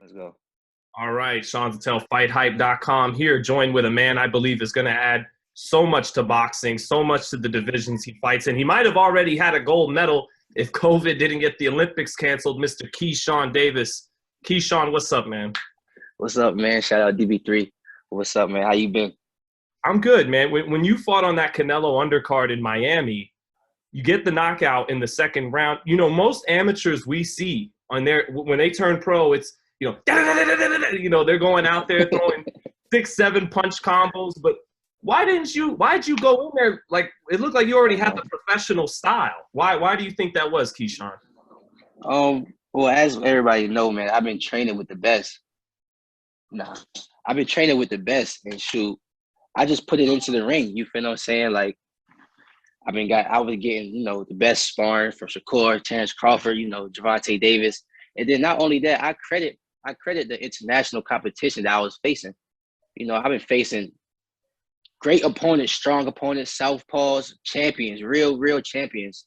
Let's go. All right, Sean Patel, FightHype.com here, joined with a man I believe is going to add so much to boxing, so much to the divisions he fights in. He might have already had a gold medal if COVID didn't get the Olympics canceled, Mr. Keyshawn Davis. Keyshawn, what's up, man? What's up, man? Shout out DB3. What's up, man? How you been? I'm good, man. When you fought on that Canelo undercard in Miami, you get the knockout in the second round. You know, most amateurs we see on when they turn pro, it's, they're going out there throwing 6-7 punch combos. But why'd you go in there? Like, it looked like you already had the professional style. Why do you think that was, Keyshawn? Well, as everybody know, man, I've been training with the best. I've been training with the best, and shoot, I just put it into the ring. You feel what I'm saying? Like, I was getting, the best sparring from Shakur, Terrence Crawford, Javante Davis. And then not only that, I credit the international competition that I was facing. I've been facing great opponents, strong opponents, southpaws, champions, real champions,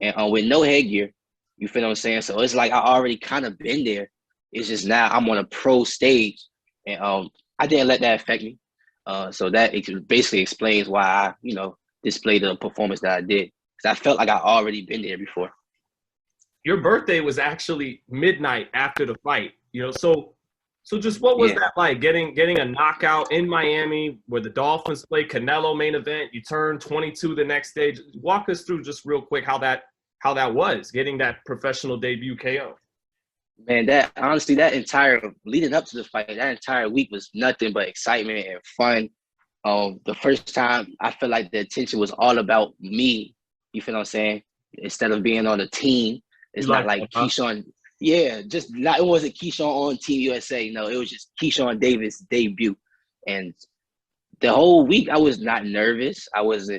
and with no headgear. You feel what I'm saying? So it's like I already kind of been there. It's just now I'm on a pro stage, and I didn't let that affect me. So that basically explains why I, displayed the performance that I did, because I felt like I already been there before. Your birthday was actually midnight after the fight, so just what was that like, getting a knockout in Miami where the Dolphins play Canelo main event, you turn 22 the next day? Walk us through just real quick how that was, getting that professional debut KO. Man, that entire leading up to the fight, that entire week was nothing but excitement and fun. The first time I felt like the attention was all about me. You feel what I'm saying? Instead of being on a team, it's not like Keyshawn. Yeah, it wasn't Keyshawn on Team USA. No, it was just Keyshawn Davis debut. And the whole week I was not nervous. I was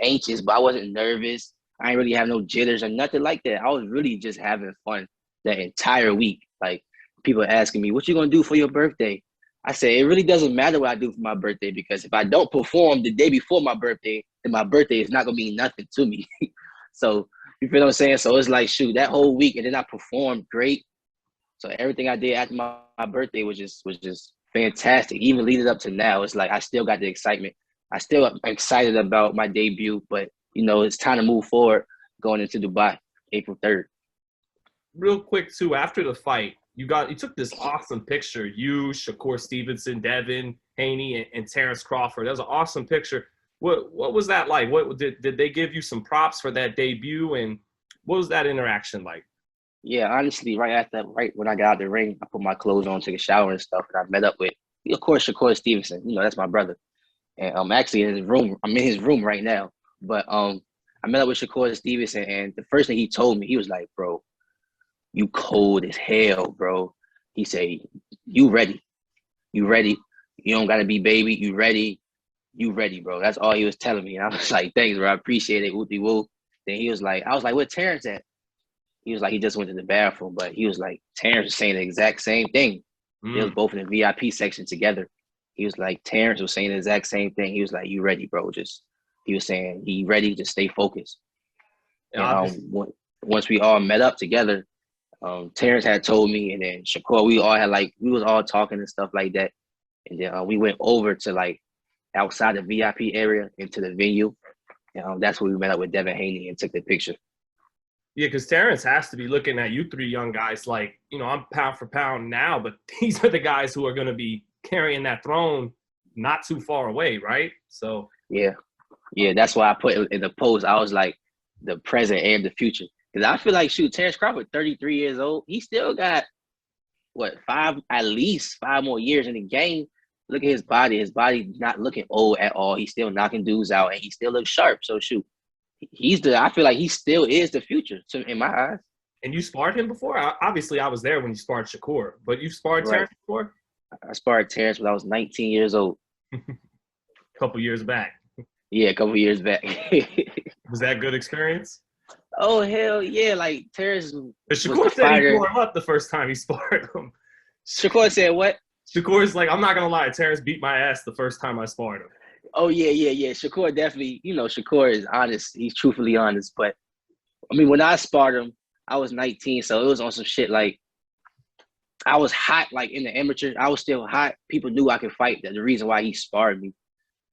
anxious, but I wasn't nervous. I didn't really have no jitters or nothing like that. I was really just having fun that entire week. Like, people asking me, what you gonna do for your birthday? I say, it really doesn't matter what I do for my birthday, because if I don't perform the day before my birthday, then my birthday is not gonna mean nothing to me. So, you feel what I'm saying? So it's like, shoot, that whole week, and then I performed great. So everything I did after my birthday was just fantastic. Even leading up to now, it's like I still got the excitement. I still am excited about my debut, but it's time to move forward going into Dubai, April 3rd. Real quick too, after the fight, you took this awesome picture. You, Shakur Stevenson, Devin Haney, and Terrence Crawford. That was an awesome picture. What was that like? What did they give you some props for that debut, and what was that interaction like? Yeah, honestly, right when I got out of the ring, I put my clothes on, took a shower and stuff, and I met up with, of course, Shakur Stevenson. That's my brother. And I'm actually in his room. I'm in his room right now. But I met up with Shakur Stevenson, and the first thing he told me, he was like, bro, you cold as hell, bro. He said, you ready. You ready. You don't got to be baby. You ready. You ready, bro. That's all he was telling me. And I was like, thanks, bro. I appreciate it. Whoopie woo. Then I was like, where Terrence at? He was like, he just went to the bathroom. But he was like, Terrence was saying the exact same thing. They was both in the VIP section together. He was like, Terrence was saying the exact same thing. He was like, you ready, bro. He was saying, he ready to stay focused. And once we all met up together, Terrence had told me, and then Shakur, we was all talking and stuff like that. And then we went over to like outside the VIP area into the venue. And that's where we met up with Devin Haney and took the picture. Yeah, because Terrence has to be looking at you three young guys like, I'm pound for pound now, but these are the guys who are going to be carrying that throne not too far away, right? So yeah, that's why I put it in the post. I was like, the present and the future. Because I feel like, shoot, Terrence Crawford, 33 years old, he still got, at least 5 more years in the game. Look at his body. His body not looking old at all. He's still knocking dudes out, and he still looks sharp. So, shoot, I feel like he still is the future in my eyes. And you sparred him before? Obviously, I was there when you sparred Shakur, but you sparred Terrence before? I sparred Terrence when I was 19 years old. A couple years back. Yeah, a couple years back. Was that a good experience? Oh, hell yeah. Like, Terrence Shakur said he tore him up the first time he sparred him. Shakur said what? Shakur's like, I'm not going to lie, Terrence beat my ass the first time I sparred him. Oh, yeah. Shakur definitely, Shakur is honest. He's truthfully honest. But, I mean, when I sparred him, I was 19, so it was on some shit like, I was hot, like in the amateur. I was still hot. People knew I could fight. That's the reason why he sparred me.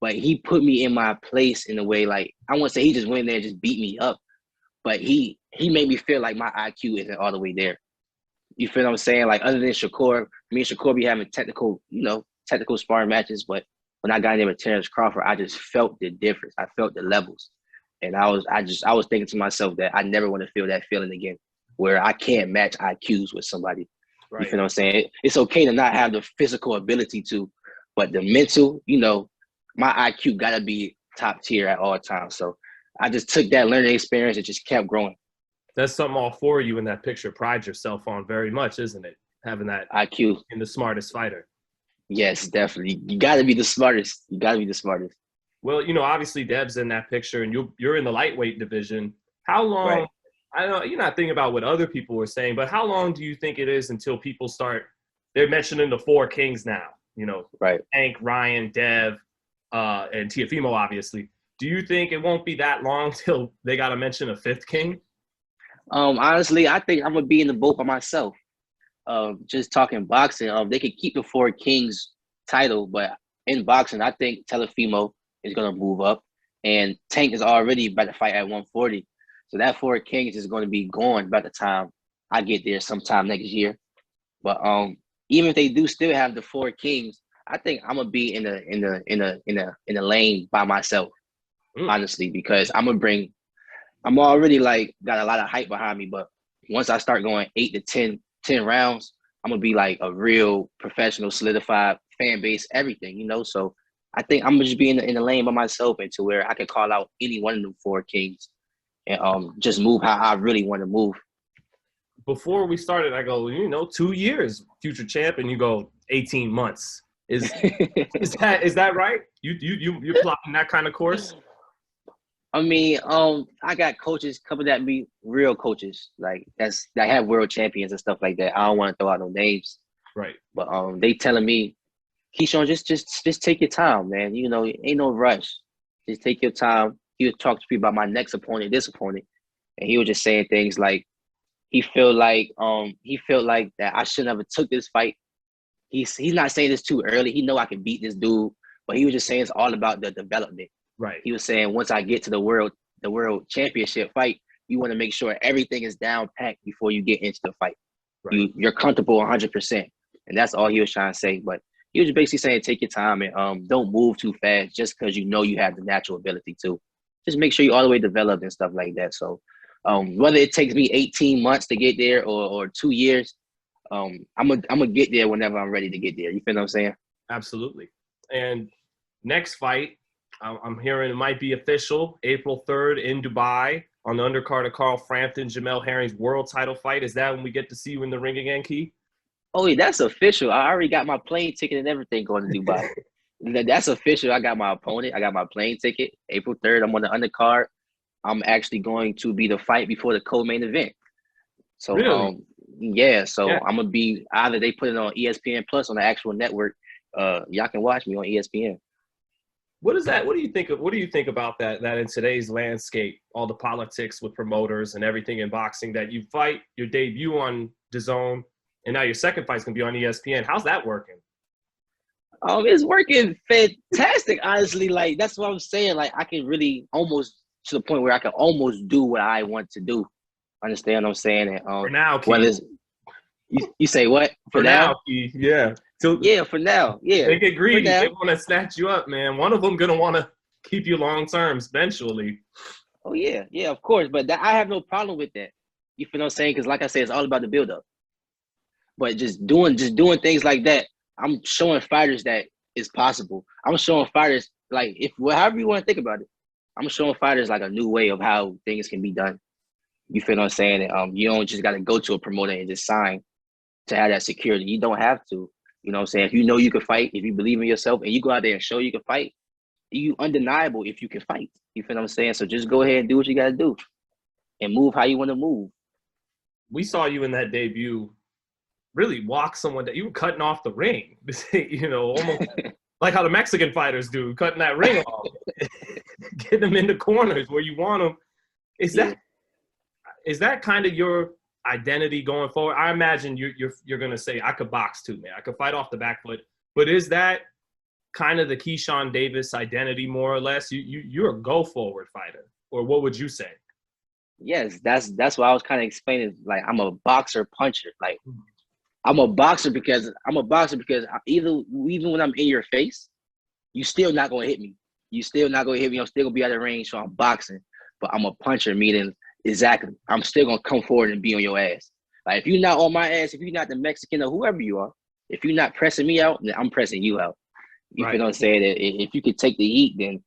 But he put me in my place in a way, like, I wouldn't say he just went in there and just beat me up, but he made me feel like my IQ isn't all the way there. You feel what I'm saying? Like, other than Shakur, me and Shakur be having technical sparring matches, but when I got in there with Terrence Crawford, I just felt the difference. I felt the levels. And I was thinking to myself that I never want to feel that feeling again, where I can't match IQs with somebody. Right. You feel what I'm saying? It's okay to not have the physical ability to, but the mental, my IQ got to be top tier at all times. So I just took that learning experience and just kept growing. That's something all four of you in that picture pride yourself on very much, isn't it? Having that IQ. In the smartest fighter. Yes, definitely. You got to be the smartest. You got to be the smartest. Well, obviously Deb's in that picture and you're in the lightweight division. How long, right. I don't know, you're not thinking about what other people were saying, but how long do you think it is until people they're mentioning the four kings now, right? Hank, Ryan, Dev, and Teofimo, obviously. Do you think it won't be that long till they got to mention a fifth king? Honestly, I think I'm going to be in the boat by myself. Just talking boxing, they could keep the four kings title, but in boxing, I think Teofimo is going to move up, and Tank is already about to fight at 140. So that four kings is going to be gone by the time I get there sometime next year. But even if they do still have the four kings, I think I'm gonna be in a lane by myself, honestly, because I'm already like got a lot of hype behind me. But once I start going 8 to 10 rounds, I'm gonna be like a real professional, solidified fan base, everything, So I think I'm gonna just be in the lane by myself, and to where I can call out any one of them four kings and just move how I really want to move. Before we started, I go, 2 years, future champ, and you go 18 months. Is that right? You're plotting that kind of course? I mean, I got coaches coming at me, real coaches, like that have world champions and stuff like that. I don't want to throw out no names, right? But they telling me, Keyshawn, just take your time, man. Ain't no rush. Just take your time. He would talk to me about my next opponent, this opponent, and he was just saying things like he felt like that I shouldn't have took this fight. He's not saying this too early. He know I can beat this dude, but he was just saying it's all about the development. Right. He was saying once I get to the world championship fight, you want to make sure everything is down packed before you get into the fight. Right. You're comfortable 100%, and that's all he was trying to say. But he was basically saying take your time and don't move too fast just because you have the natural ability to. Just make sure you're all the way developed and stuff like that. So whether it takes me 18 months to get there or 2 years, I'm gonna get there whenever I'm ready to get there. You feel what I'm saying? Absolutely. And next fight, I'm hearing it might be official, April 3rd in Dubai on the undercard of Carl Frampton, Jamel Herring's world title fight. Is that when we get to see you in the ring again, Key? Oh, yeah, that's official. I already got my plane ticket and everything going to Dubai. That's official. I got my opponent. I got my plane ticket. April 3rd, I'm on the undercard. I'm actually going to be the fight before the co-main event. So, really? So I'm going to be either they put it on ESPN Plus on the actual network. Y'all can watch me on ESPN. What is that? What do you think about that in today's landscape, all the politics with promoters and everything in boxing, that you fight your debut on DAZN and now your second fight's going to be on ESPN? How's that working? It's working fantastic, honestly. Like, that's what I'm saying. Like, I can really almost to the point where I can almost do what I want to do. Understand what I'm saying? And, for now, Keith. Well, you say what? For now? Keith, yeah. For now. Yeah. They get greedy. They want to snatch you up, man. One of them going to want to keep you long term eventually. Oh, yeah. Yeah, of course. But I have no problem with that. You feel what I'm saying? Because like I said, it's all about the build-up. But just doing things like that, I'm showing fighters that it's possible. I'm showing fighters, like, however you want to think about it, I'm showing fighters like a new way of how things can be done. You feel what I'm saying? And, you don't just got to go to a promoter and just sign to have that security. You don't have to. You know what I'm saying? If you know you can fight, if you believe in yourself and you go out there and show you can fight, you undeniable if you can fight. You feel what I'm saying? So just go ahead and do what you got to do and move how you want to move. We saw you in that debut really walk someone that you were cutting off the ring, almost like how the Mexican fighters do, cutting that ring off, getting them into corners where you want them. Is that kind of your identity going forward? I imagine you're gonna say I could box too, man. I could fight off the back foot. But is that kind of the Keyshawn Davis identity, more or less? You're a go forward fighter, or what would you say? Yes, that's what I was kind of explaining. Like, I'm a boxer puncher. Like, I'm a boxer because even when I'm in your face, you still not gonna hit me. You still not gonna hit me. I'm still gonna be out of range. So I'm boxing, but I'm a puncher. Meaning exactly, I'm still gonna come forward and be on your ass. Like, if you're not on my ass, if you're not the Mexican or whoever you are, if you're not pressing me out, then I'm pressing you out. You Right. feel what I'm saying? If you could take the heat, then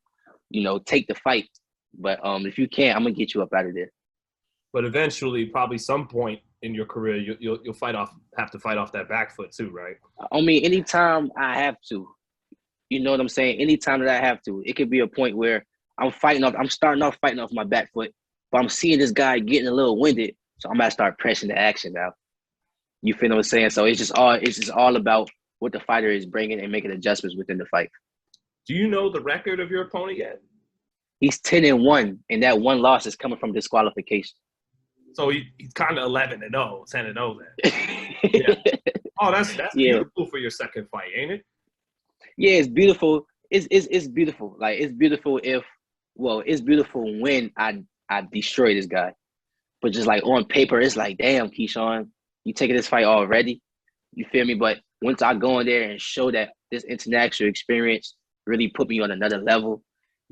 take the fight. But if you can't, I'm gonna get you up out of there. But eventually, probably some point in your career, you'll have to fight off that back foot too, right? I mean, anytime I have to, you know what I'm saying? Anytime that I have to, it could be a point where I'm starting off fighting off my back foot, but I'm seeing this guy getting a little winded, so I'm gonna start pressing the action now. You feel what I'm saying? So it's just all about what the fighter is bringing and making adjustments within the fight. Do you know the record of your opponent yet? He's 10-1, and that one loss is coming from disqualification. So he's kind of 11-0, 10-0 then. Yeah. Oh, that's beautiful for your second fight, ain't it? Yeah, it's beautiful. It's beautiful. Like, it's beautiful it's beautiful when I destroy this guy. But just like on paper, it's like, damn, Keyshawn, you taking this fight already? You feel me? But once I go in there and show that this international experience really put me on another level,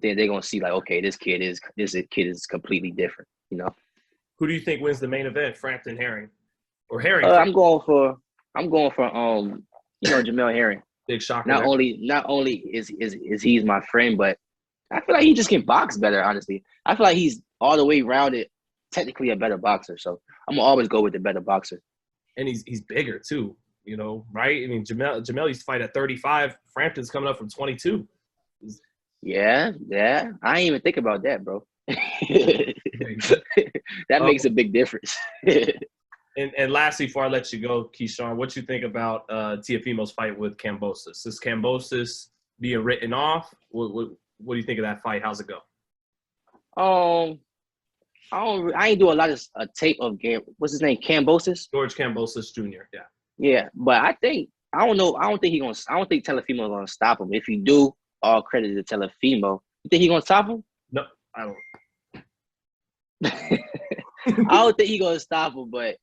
then they're gonna see like, okay, this kid is completely different, you know. Who do you think wins the main event, Frampton Herring or Herring? I'm going for Jamel Herring. Big shocker. Not only is he's my friend, but I feel like he just can box better. Honestly, I feel like he's all the way rounded, technically a better boxer. So I'm gonna always go with the better boxer. And he's bigger too, right? I mean, Jamel used to fight at 35. Frampton's coming up from 22. Yeah. I ain't even think about that, bro. That makes a big difference. And lastly, before I let you go, Keyshawn, what you think about Teofimo's fight with Kambosos? Is Kambosos being written off? What do you think of that fight? How's it go? I ain't do a lot of tape of what's his name, Kambosos? George Kambosos Jr. Yeah. Yeah, but I think I don't think Teofimo gonna stop him. If he do, all credit to Teofimo. You think he gonna stop him? No, I don't. I don't think he gonna stop him, but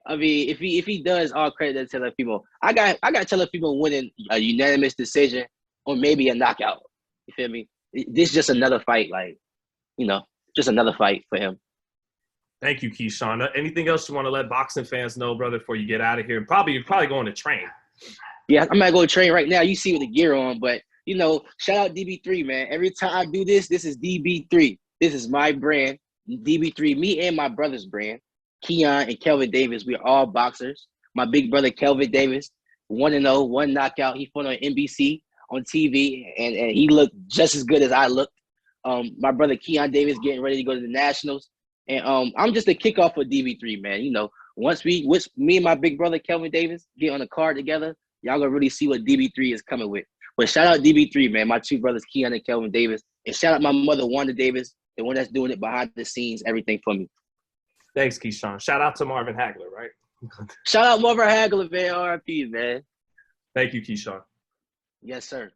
I mean, if he does, all credit to Teofimo. I got Teofimo winning a unanimous decision or maybe a knockout. You feel me? This is just another fight, like, just another fight for him. Thank you, Keyshawn. Anything else you want to let boxing fans know, brother, before you get out of here? You're probably going to train. Yeah, I'm gonna go train right now. You see with the gear on, but shout out DB3, man. Every time I do this is DB3. This is my brand, DB3. Me and my brother's brand, Keon and Kelvin Davis. We're all boxers. My big brother Kelvin Davis, 1-0, one knockout. He fought on NBC on TV, and he looked just as good as I looked. My brother Keyshawn Davis getting ready to go to the Nationals. And I'm just a kickoff for DB3, man. Once me and my big brother Kelvin Davis get on a card together, y'all gonna really see what DB3 is coming with. But shout out DB3, man. My two brothers, Keon and Kelvin Davis. And shout out my mother, Wanda Davis, the one that's doing it behind the scenes, everything for me. Thanks, Keyshawn. Shout out to Marvin Hagler, right? Shout out Marvin Hagler, man. RIP, man. Thank you, Keyshawn. Yes, sir.